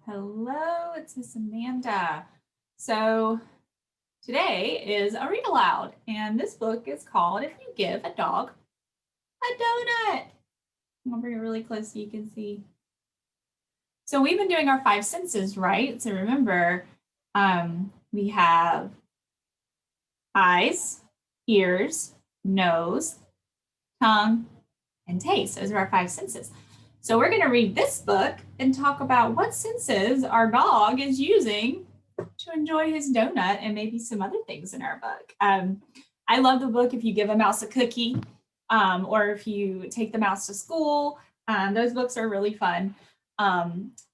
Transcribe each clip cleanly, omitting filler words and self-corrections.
Hello, it's Miss Amanda. So today is a read aloud, and this book is called If You Give a Dog a Donut. I'm gonna bring it really close so you can see. So we've been doing our 5 senses, right? So remember, we have eyes, ears, nose, tongue, and taste. Those are our 5 senses. So we're going to read this book and talk about what senses our dog is using to enjoy his donut and maybe some other things in our book. I love the book if you give a mouse a cookie or if you take the mouse to school. Those books are really fun.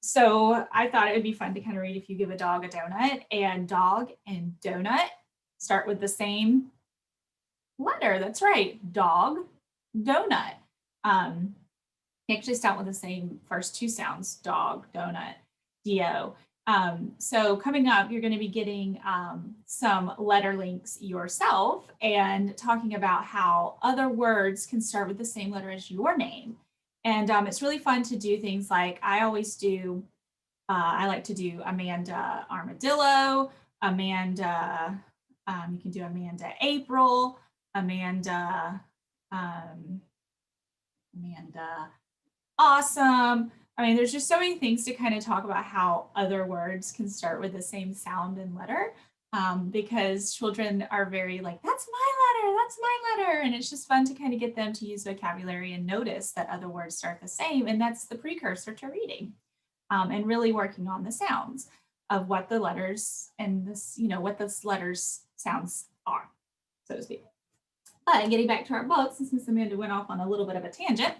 So I thought it would be fun to kind of read If You Give a Dog a Donut, and dog and donut start with the same letter. That's right, dog, donut. They actually start with the same first 2 sounds, dog, donut, D-O. So coming up, you're going to be getting some letter links yourself and talking about how other words can start with the same letter as your name. And it's really fun to do things like I always do. I like to do Amanda Armadillo, Amanda, you can do Amanda April, Amanda Awesome. I mean, there's just so many things to kind of talk about how other words can start with the same sound and letter because children are very like, that's my letter. And it's just fun to kind of get them to use vocabulary and notice that other words start the same. And that's the precursor to reading and really working on the sounds of what the letters and this, what those letters sounds are, so to speak. But getting back to our book, since Miss Amanda went off on a little bit of a tangent,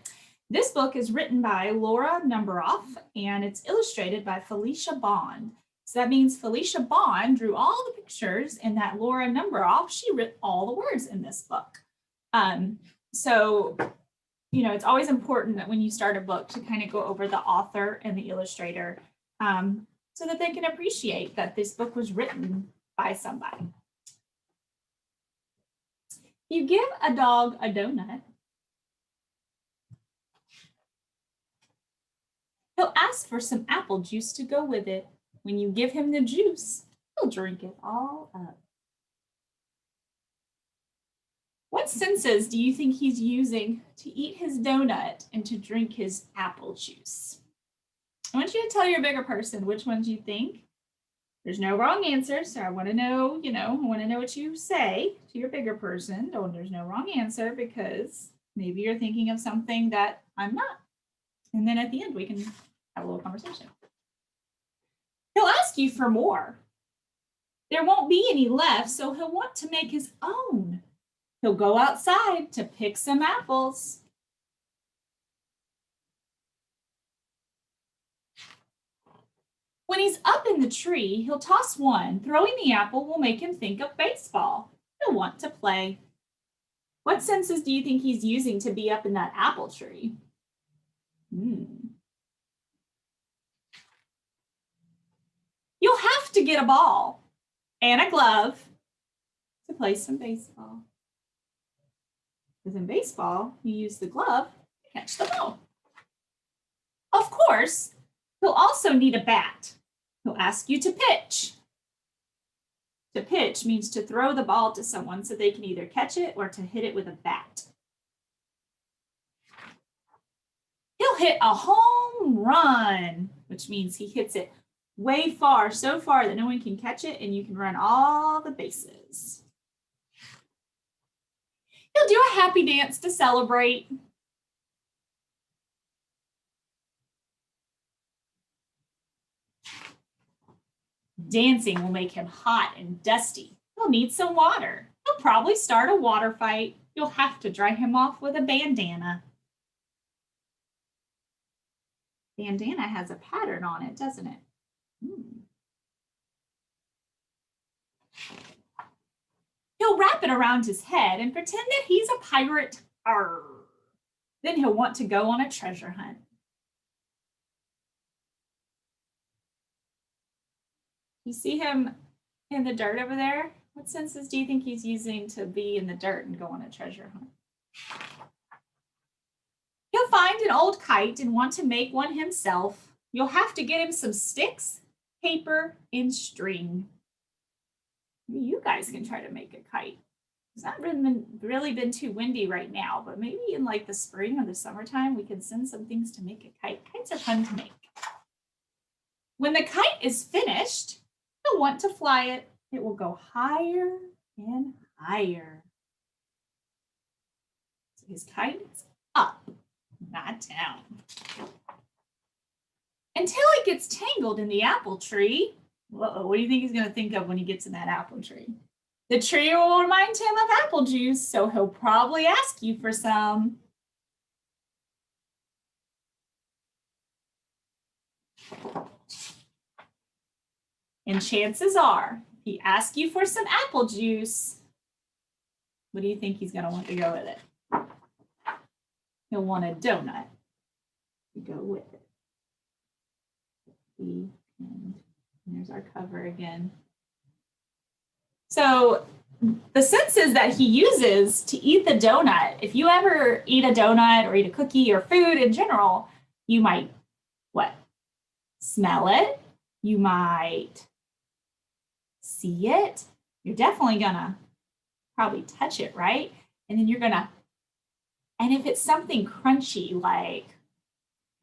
this book is written by Laura Numeroff and it's illustrated by Felicia Bond. So that means Felicia Bond drew all the pictures and that Laura Numeroff, she wrote all the words in this book. So, it's always important that when you start a book to kind of go over the author and the illustrator so that they can appreciate that this book was written by somebody. You give a dog a donut, he'll ask for some apple juice to go with it. When you give him the juice, he'll drink it all up. What senses do you think he's using to eat his donut and to drink his apple juice? I want you to tell your bigger person which ones you think. There's no wrong answer, so I want to know, I want to know what you say to your bigger person. There's no wrong answer because maybe you're thinking of something that I'm not. And then at the end, we can have a little conversation. He'll ask you for more. There won't be any left, so he'll want to make his own. He'll go outside to pick some apples. When he's up in the tree, he'll toss one. Throwing the apple will make him think of baseball. He'll want to play. What senses do you think he's using to be up in that apple tree? You'll have to get a ball and a glove to play some baseball. Because in baseball, you use the glove to catch the ball. Of course, he'll also need a bat. He'll ask you to pitch. To pitch means to throw the ball to someone so they can either catch it or to hit it with a bat. He'll hit a home run, which means he hits it way far, so far that no one can catch it and you can run all the bases. He'll do a happy dance to celebrate. Dancing will make him hot and dusty. He'll need some water. He'll probably start a water fight. You'll have to dry him off with a bandana. Bandana has a pattern on it, doesn't it? He'll wrap it around his head and pretend that he's a pirate. Arr. Then he'll want to go on a treasure hunt. You see him in the dirt over there? What senses do you think he's using to be in the dirt and go on a treasure hunt? He'll find an old kite and want to make one himself. you'll have to get him some sticks, paper, and string. Maybe you guys can try to make a kite. It's not really been too windy right now, but maybe in like the spring or the summertime, we can send some things to make a kite. Kites are fun to make. When the kite is finished, you'll want to fly it. It will go higher and higher. So his kite is up, not down. Until it gets tangled in the apple tree. Uh-oh, what do you think he's going to think of when he gets in that apple tree? The tree will remind him of apple juice, so he'll probably ask you for some. And chances are, if he asks you for some apple juice, what do you think he's going to want to go with it? He'll want a donut to go with it. And there's our cover again. So the senses that he uses to eat the donut, if you ever eat a donut or eat a cookie or food in general, you might, what? Smell it. You might see it. You're definitely gonna probably touch it, right? And then you're gonna, and if it's something crunchy like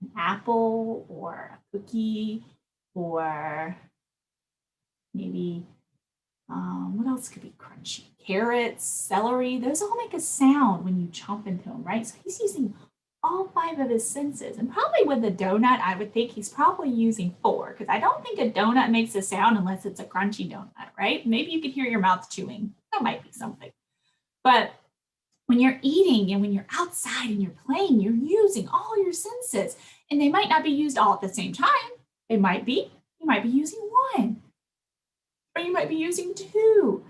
an apple or a cookie or maybe, what else could be crunchy? Carrots, celery, those all make a sound when you chomp into them, right? So he's using all 5 of his senses. And probably with the donut, I would think he's probably using 4, because I don't think a donut makes a sound unless it's a crunchy donut, right? Maybe you can hear your mouth chewing. That might be something. But when you're eating and when you're outside and you're playing, you're using all your senses. And they might not be used all at the same time. It might be, you might be using 1. Or you might be using 2.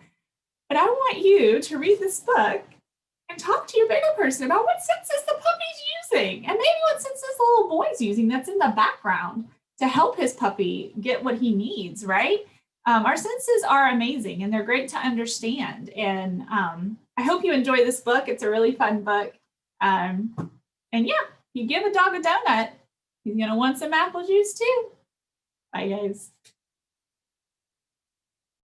But I want you to read this book and talk to your bigger person about what senses the puppy's using and maybe what senses the little boy's using that's in the background to help his puppy get what he needs, right? Our senses are amazing and they're great to understand. And I hope you enjoy this book. It's a really fun book. And yeah, you give a dog a donut, he's gonna want some apple juice too. Bye guys.